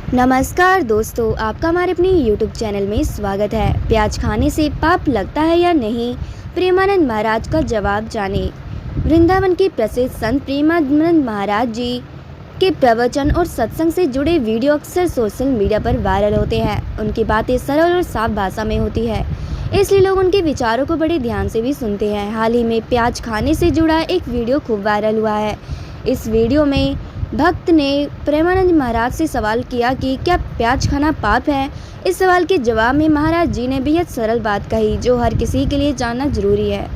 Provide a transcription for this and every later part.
नमस्कार दोस्तों, आपका हमारे अपने YouTube चैनल में स्वागत है। प्याज खाने से पाप लगता है या नहीं, प्रेमानंद महाराज का जवाब जाने। वृंदावन के प्रसिद्ध संत प्रेमानंद महाराज जी के प्रवचन और सत्संग से जुड़े वीडियो अक्सर सोशल मीडिया पर वायरल होते हैं। उनकी बातें सरल और साफ भाषा में होती है, इसलिए लोग उनके विचारों को बड़े ध्यान से भी सुनते हैं। हाल ही में प्याज खाने से जुड़ा एक वीडियो खूब वायरल हुआ है। इस वीडियो में भक्त ने प्रेमानंद महाराज से सवाल किया कि क्या प्याज खाना पाप है। इस सवाल के जवाब में महाराज जी ने बेहद सरल बात कही, जो हर किसी के लिए जानना जरूरी है।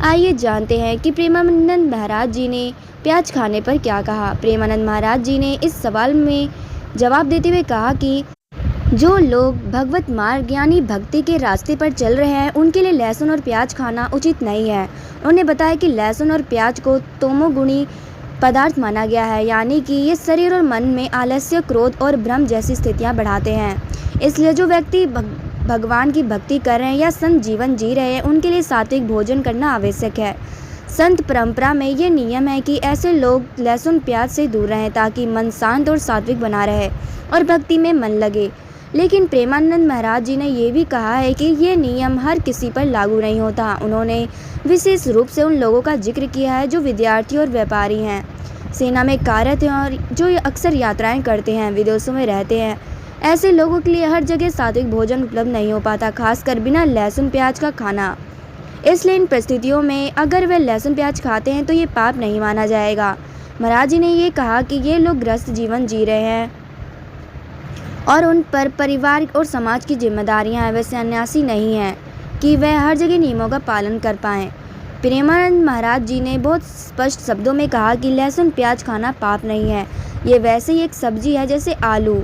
आइए जानते हैं कि प्रेमानंद महाराज जी ने प्याज खाने पर क्या कहा। प्रेमानंद महाराज जी ने इस सवाल में जवाब देते हुए कहा कि जो लोग भगवत मार्ग यानी भक्ति के रास्ते पर चल रहे हैं, उनके लिए लहसुन और प्याज खाना उचित नहीं है। उन्होंने बताया कि लहसुन और प्याज को तमोगुणी पदार्थ माना गया है, यानी कि ये शरीर और मन में आलस्य, क्रोध और भ्रम जैसी स्थितियां बढ़ाते हैं। इसलिए जो व्यक्ति भगवान की भक्ति कर रहे हैं या संत जीवन जी रहे हैं, उनके लिए सात्विक भोजन करना आवश्यक है। संत परंपरा में ये नियम है कि ऐसे लोग लहसुन प्याज से दूर रहें ताकि मन शांत और सात्विक बना रहे और भक्ति में मन लगे। लेकिन प्रेमानंद महाराज जी ने ये भी कहा है कि ये नियम हर किसी पर लागू नहीं होता। उन्होंने विशेष रूप से उन लोगों का जिक्र किया है जो विद्यार्थी और व्यापारी हैं, सेना में कार्यरत हैं और जो अक्सर यात्राएं करते हैं, विदेशों में रहते हैं। ऐसे लोगों के लिए हर जगह सात्विक भोजन उपलब्ध नहीं हो पाता, खासकर बिना लहसुन प्याज का खाना। इसलिए इन परिस्थितियों में अगर वे लहसुन प्याज खाते हैं तो ये पाप नहीं माना जाएगा। महाराज जी ने ये कहा कि ये लोग गृहस्थ जीवन जी रहे हैं और उन पर परिवार और समाज की जिम्मेदारियां हैं। वे सन्यासी नहीं हैं कि वह हर जगह नियमों का पालन कर पाएँ। प्रेमानंद महाराज जी ने बहुत स्पष्ट शब्दों में कहा कि लहसुन प्याज खाना पाप नहीं है। ये वैसे ही एक सब्जी है जैसे आलू।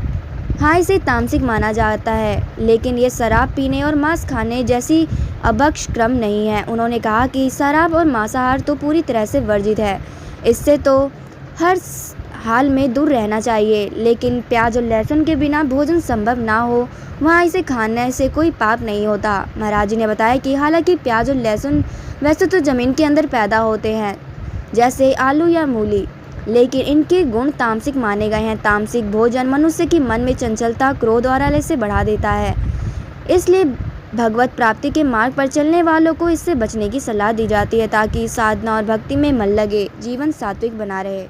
हाँ, इसे तामसिक माना जाता है, लेकिन ये शराब पीने और मांस खाने जैसी अभक्ष क्रम नहीं है। उन्होंने कहा कि शराब और मांसाहार तो पूरी तरह से वर्जित है, इससे तो हर हाल में दूर रहना चाहिए। लेकिन प्याज और लहसुन के बिना भोजन संभव ना हो, वहाँ इसे खाने से कोई पाप नहीं होता। महाराज जी ने बताया कि हालांकि प्याज और लहसुन वैसे तो ज़मीन के अंदर पैदा होते हैं जैसे आलू या मूली, लेकिन इनके गुण तामसिक माने गए हैं। तामसिक भोजन मनुष्य की मन में चंचलता, क्रोध और आलस्य बढ़ा देता है। इसलिए भगवत प्राप्ति के मार्ग पर चलने वालों को इससे बचने की सलाह दी जाती है ताकि साधना और भक्ति में मन लगे, जीवन सात्विक बना रहे।